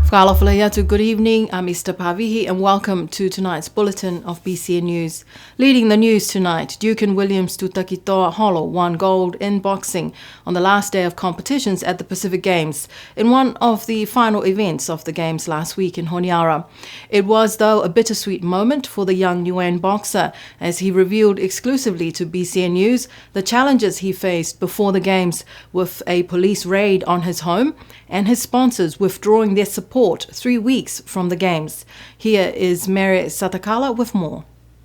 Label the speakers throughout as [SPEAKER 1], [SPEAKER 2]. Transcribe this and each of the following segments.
[SPEAKER 1] Whakaalawhalahiatu, good evening. I'm Mr. Pavihi and welcome to tonight's bulletin of BCN News. Leading the news tonight, Dukin Williams Tutakitoa Holo won gold in boxing on the last day of competitions at the Pacific Games in one of the final events of the Games last week in Honiara. It was, though, a bittersweet moment for the young Niuean boxer as he revealed exclusively to BCN News the challenges he faced before the Games with a police raid on his home and his sponsors withdrawing their support 3 weeks from the Games. Here is Mary Satakala with more.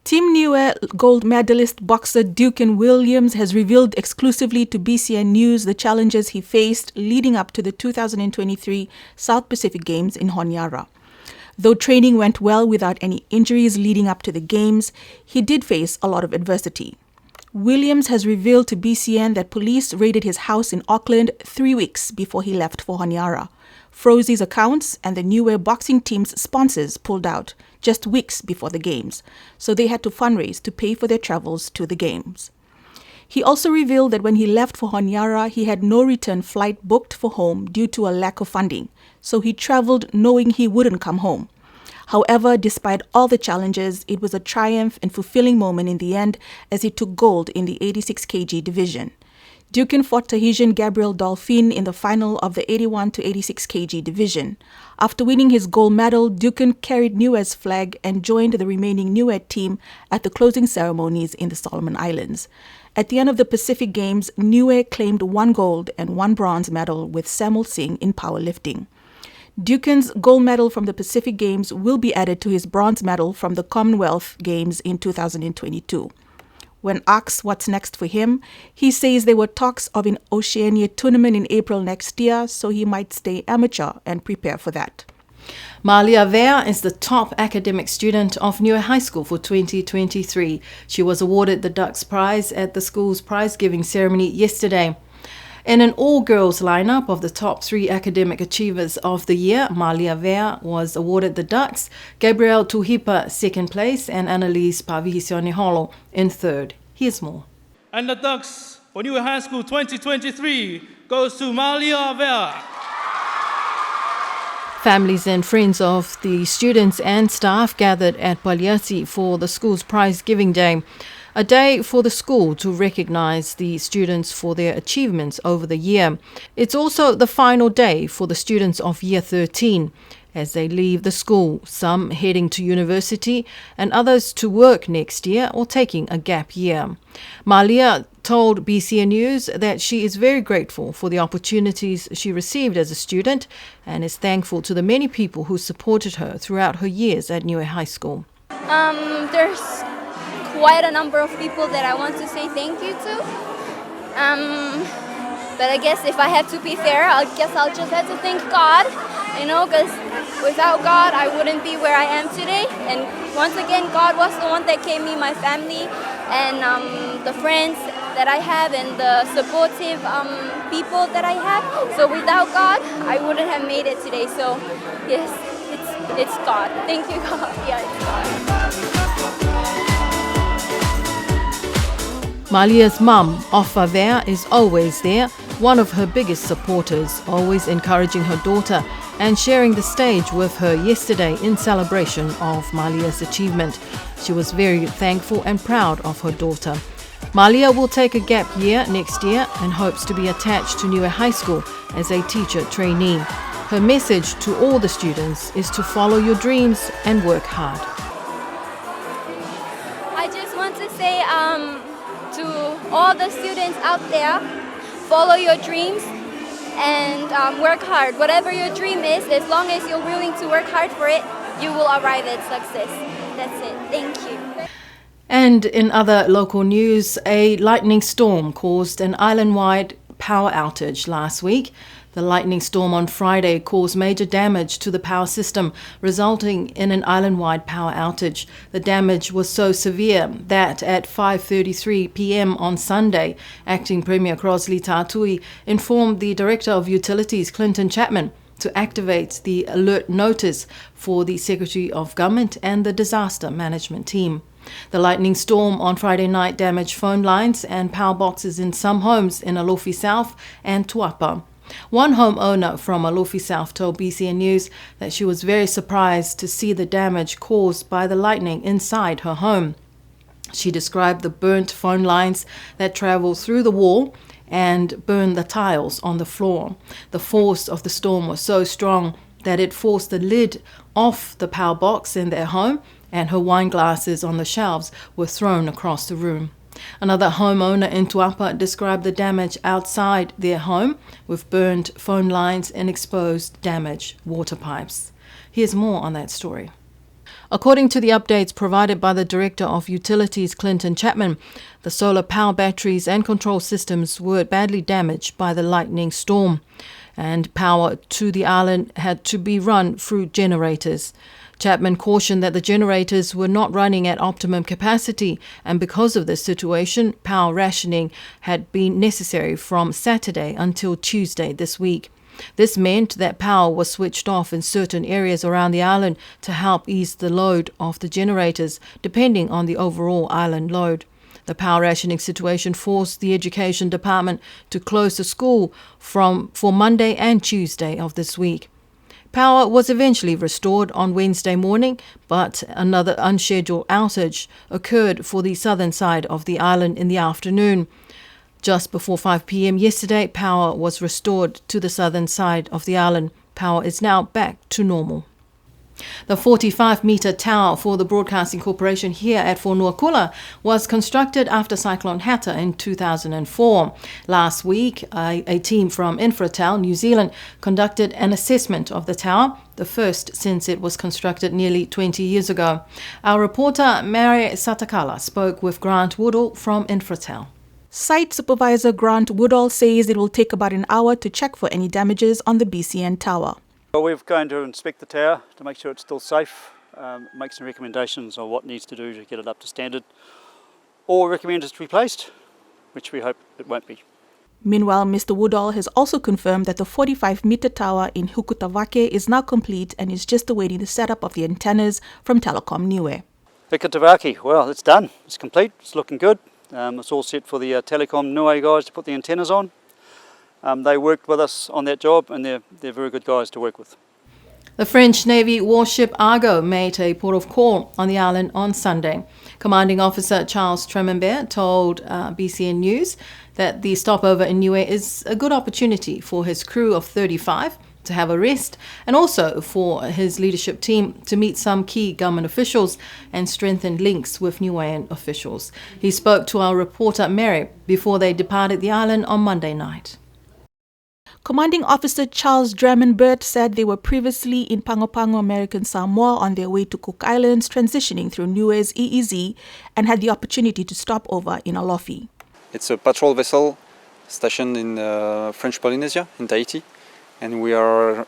[SPEAKER 2] Team Niue gold medalist boxer Dukin Williams has revealed exclusively to BCN News the challenges he faced leading up to the 2023 South Pacific Games in Honiara. Though training went well without any injuries leading up to the Games, he did face a lot of adversity. Williams has revealed to BCN that police raided his house in Auckland 3 weeks before he left for Honiara. Froze his accounts and the Niue boxing team's sponsors pulled out just weeks before the Games, so they had to fundraise to pay for their travels to the Games. He also revealed that when he left for Honiara, he had no return flight booked for home due to a lack of funding, so he traveled knowing he wouldn't come home. However, despite all the challenges, it was a triumph and fulfilling moment in the end as he took gold in the 86 kg division. Dukin fought Tahitian Gabriel Dolphin in the final of the 81 to 86 kg division. After winning his gold medal, Dukin carried Niue's flag and joined the remaining Niue team at the closing ceremonies in the Solomon Islands. At the end of the Pacific Games, Niue claimed 1 gold and 1 bronze medal with Samuel Singh in powerlifting. Dukin's gold medal from the Pacific Games will be added to his bronze medal from the Commonwealth Games in 2022. When asked what's next for him, he says there were talks of an Oceania tournament in April next year, so he might stay amateur and prepare for that.
[SPEAKER 1] Malia Vea is the top academic student of Niue High School for 2023. She was awarded the Dux Prize at the school's prize-giving ceremony yesterday. In an all-girls lineup of the top 3 academic achievers of the year, Malia Vea was awarded the Dux, Gabrielle Tuhipa second place, and Annalise Pavihi-Sioniholo in third. Here's more.
[SPEAKER 3] And the Dux for Niue High School 2023 goes to Malia Vea.
[SPEAKER 1] Families and friends of the students and staff gathered at Paliati for the school's prize-giving day. A day for the school to recognize the students for their achievements over the year. It's also the final day for the students of Year 13 as they leave the school, some heading to university and others to work next year or taking a gap year. Malia told BCN News that she is very grateful for the opportunities she received as a student and is thankful to the many people who supported her throughout her years at Niue High School.
[SPEAKER 4] There's quite a number of people that I want to say thank you to. But I guess if I have to be fair, I'll just have to thank God, because without God, I wouldn't be where I am today. And once again, God was the one that gave me my family and the friends that I have and the supportive people that I have. So without God, I wouldn't have made it today. So yes, it's God. Thank you, God. Yeah, it's God.
[SPEAKER 1] Malia's mum, Ofa Vea, is always there, one of her biggest supporters, always encouraging her daughter and sharing the stage with her yesterday in celebration of Malia's achievement. She was very thankful and proud of her daughter. Malia will take a gap year next year and hopes to be attached to Niue High School as a teacher trainee. Her message to all the students is to follow your dreams and work hard.
[SPEAKER 4] I just want to say to all the students out there, follow your dreams and work hard. Whatever your dream is, as long as you're willing to work hard for it, you will arrive at success. That's it. Thank you.
[SPEAKER 1] And in other local news, a lightning storm caused an island-wide power outage last week. The lightning storm on Friday caused major damage to the power system, resulting in an island-wide power outage. The damage was so severe that at 5:33 p.m. on Sunday, Acting Premier Crossley Tātui informed the Director of Utilities, Clinton Chapman, to activate the alert notice for the Secretary of Government and the Disaster Management Team. The lightning storm on Friday night damaged phone lines and power boxes in some homes in Alofi South and Tuapa. One homeowner from Alofi South told BCN News that she was very surprised to see the damage caused by the lightning inside her home. She described the burnt phone lines that travel through the wall and burn the tiles on the floor. The force of the storm was so strong that it forced the lid off the power box in their home, and her wine glasses on the shelves were thrown across the room. Another homeowner in Tuapa described the damage outside their home with burned phone lines and exposed damaged water pipes. Here's more on that story. According to the updates provided by the Director of Utilities, Clinton Chapman, the solar power batteries and control systems were badly damaged by the lightning storm, and power to the island had to be run through generators. Chapman cautioned that the generators were not running at optimum capacity, and because of this situation, power rationing had been necessary from Saturday until Tuesday this week. This meant that power was switched off in certain areas around the island to help ease the load of the generators, depending on the overall island load. The power rationing situation forced the Education Department to close the school for Monday and Tuesday of this week. Power was eventually restored on Wednesday morning, but another unscheduled outage occurred for the southern side of the island in the afternoon. Just before 5 p.m. yesterday, power was restored to the southern side of the island. Power is now back to normal. The 45-metre tower for the Broadcasting Corporation here at Fonuakula was constructed after Cyclone Hatta in 2004. Last week, a team from Infratel, New Zealand, conducted an assessment of the tower, the first since it was constructed nearly 20 years ago. Our reporter, Mary Satakala, spoke with Grant Woodall from Infratel.
[SPEAKER 2] Site Supervisor Grant Woodall says it will take about an hour to check for any damages on the BCN tower.
[SPEAKER 5] Well, we're going to inspect the tower to make sure it's still safe, make some recommendations on what needs to do to get it up to standard, or recommend it's replaced, which we hope it won't be.
[SPEAKER 2] Meanwhile, Mr. Woodall has also confirmed that the 45-metre tower in Hukutavake is now complete and is just awaiting the setup of the antennas from Telecom Niue.
[SPEAKER 5] Hukutavake, well, it's done, it's complete, it's looking good. It's all set for the Telecom Niue guys to put the antennas on. They worked with us on that job, and they're very good guys to work with.
[SPEAKER 1] The French Navy warship Argo made a port of call on the island on Sunday. Commanding Officer Charles Tremembert told BCN News that the stopover in Niue is a good opportunity for his crew of 35 to have a rest, and also for his leadership team to meet some key government officials and strengthen links with Niuean officials. He spoke to our reporter Mary before they departed the island on Monday night.
[SPEAKER 2] Commanding Officer Charles Tremembert said they were previously in Pago, American Samoa on their way to Cook Islands, transitioning through Niue's EEZ, and had the opportunity to stop over in Alofi.
[SPEAKER 6] It's a patrol vessel stationed in French Polynesia, in Tahiti, and we are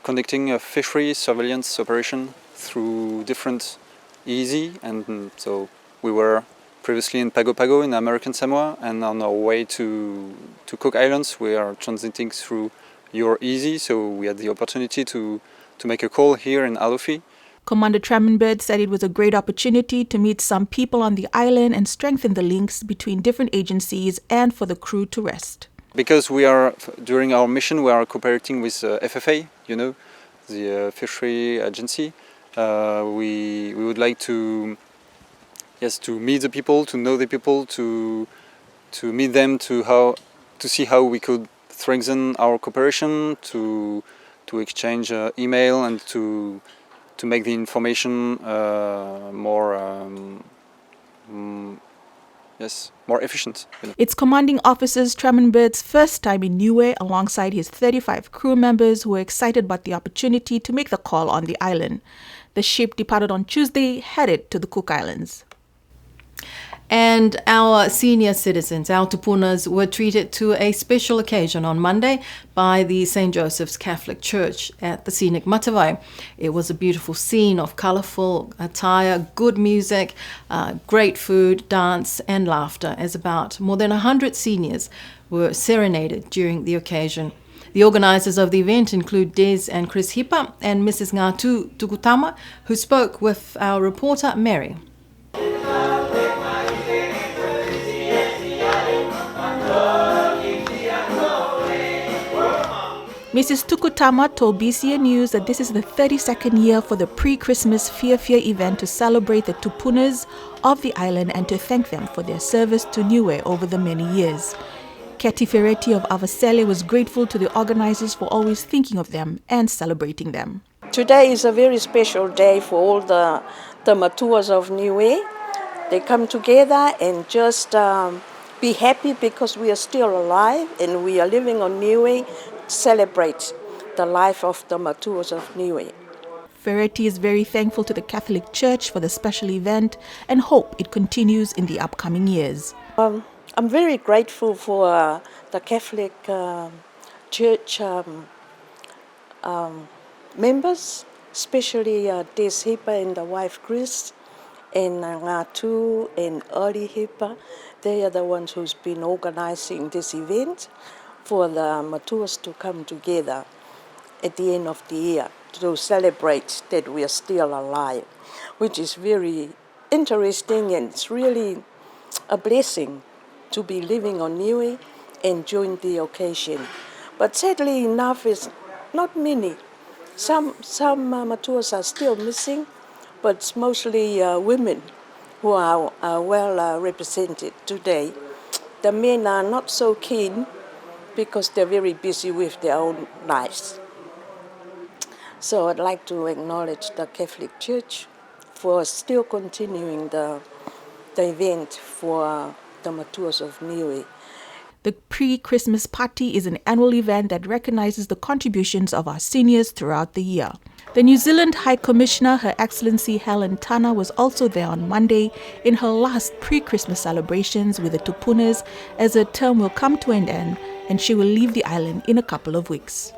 [SPEAKER 6] conducting a fishery surveillance operation through different EEZ, and so we were previously in Pago in American Samoa, and on our way to Cook Islands we are transiting through your EEZ, so we had the opportunity to make a call here in Alofi.
[SPEAKER 2] Commander Tremembert said it was a great opportunity to meet some people on the island and strengthen the links between different agencies and for the crew to rest.
[SPEAKER 6] Because during our mission we are cooperating with FFA, the fishery agency. We would like to meet the people, to know the people, to meet them, to see how we could strengthen our cooperation, to exchange email, and to make the information more efficient.
[SPEAKER 2] It's Commanding Officer Tremembert's first time in Niue alongside his 35 crew members who were excited about the opportunity to make the call on the island. The ship departed on Tuesday, headed to the Cook Islands.
[SPEAKER 1] And our senior citizens, our tupunas, were treated to a special occasion on Monday by the St. Joseph's Catholic Church at the scenic Matavai. It was a beautiful scene of colourful attire, good music, great food, dance and laughter, as about more than 100 seniors were serenaded during the occasion. The organisers of the event include Des and Chris Hipa and Mrs. Ngatu Tukutama, who spoke with our reporter Mary.
[SPEAKER 2] Mrs. Tukutama told BCN News that this is the 32nd year for the pre-Christmas Fia event to celebrate the tupunas of the island and to thank them for their service to Niue over the many years. Ketty Ferretti of Avasele was grateful to the organizers for always thinking of them and celebrating them.
[SPEAKER 7] Today is a very special day for all the matuas of Niue. They come together and just be happy because we are still alive and we are living on Niue. Celebrate the life of the matuas of Niue.
[SPEAKER 2] Ferretti is very thankful to the Catholic Church for the special event and hope it continues in the upcoming years.
[SPEAKER 7] I'm very grateful for the Catholic Church members, especially Des Hipa and the wife Chris, and Ngatu and Oli Hipa. They are the ones who's been organizing this event for the matuas to come together at the end of the year to celebrate that we are still alive, which is very interesting, and it's really a blessing to be living on Niue and join the occasion. But sadly enough, it's not many. Some matuas are still missing, but it's mostly women who are well represented today. The men are not so keen because they're very busy with their own lives. So I'd like to acknowledge the Catholic Church for still continuing the event for the matuas of Niue.
[SPEAKER 2] The pre-Christmas party is an annual event that recognizes the contributions of our seniors throughout the year. The New Zealand High Commissioner, Her Excellency Helen Tana, was also there on Monday in her last pre-Christmas celebrations with the tupunas, as her term will come to an end and she will leave the island in a couple of weeks.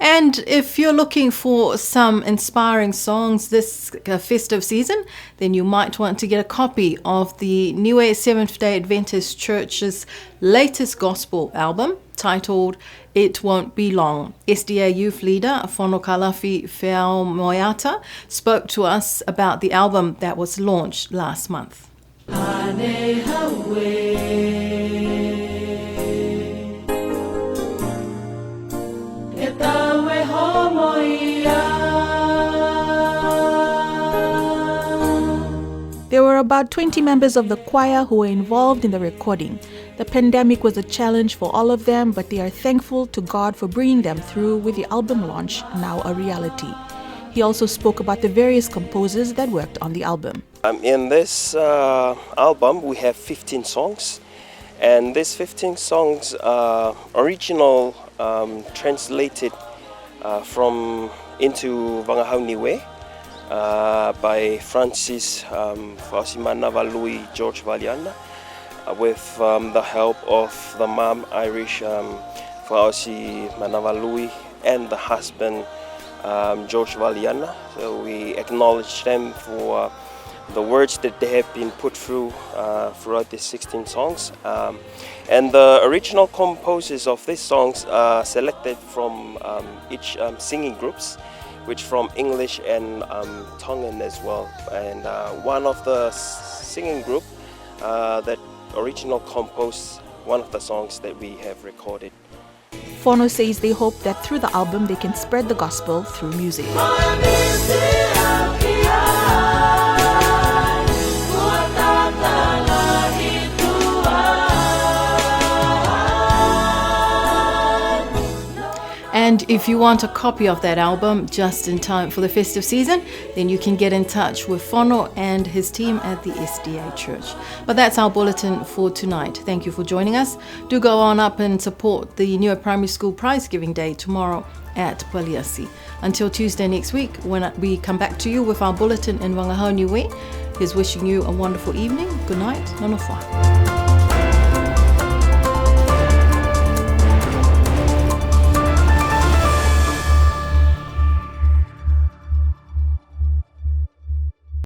[SPEAKER 1] And if you're looking for some inspiring songs this festive season, then you might want to get a copy of the Niue Seventh-day Adventist Church's latest gospel album titled It Won't Be Long. SDA Youth Leader Fono Kalafi Feao Moiata spoke to us about the album that was launched last month.
[SPEAKER 2] There were about 20 members of the choir who were involved in the recording. The pandemic was a challenge for all of them, but they are thankful to God for bringing them through with the album launch now a reality. He also spoke about the various composers that worked on the album.
[SPEAKER 8] In this album we have 15 songs, and these 15 songs are original translated from into Wangahau Niue by Francis Fausimanavalui George Valiana with the help of the mom Irish Fausi Manavalui and the husband George Valiana. So we acknowledge them for the words that they have been put through throughout these 16 songs. And the original composers of these songs are selected from each singing groups, which from English and Tongan as well. And one of the singing group that original composed one of the songs that we have recorded.
[SPEAKER 2] Fono says they hope that through the album they can spread the gospel through music.
[SPEAKER 1] And if you want a copy of that album just in time for the festive season, then you can get in touch with Fono and his team at the SDA Church. But that's our bulletin for tonight. Thank you for joining us. Do go on up and support the Niue Primary School Prize Giving Day tomorrow at Paliasi. Until Tuesday next week, when we come back to you with our bulletin in Wangahau Niue, here's wishing you a wonderful evening. Good night. Nono wha.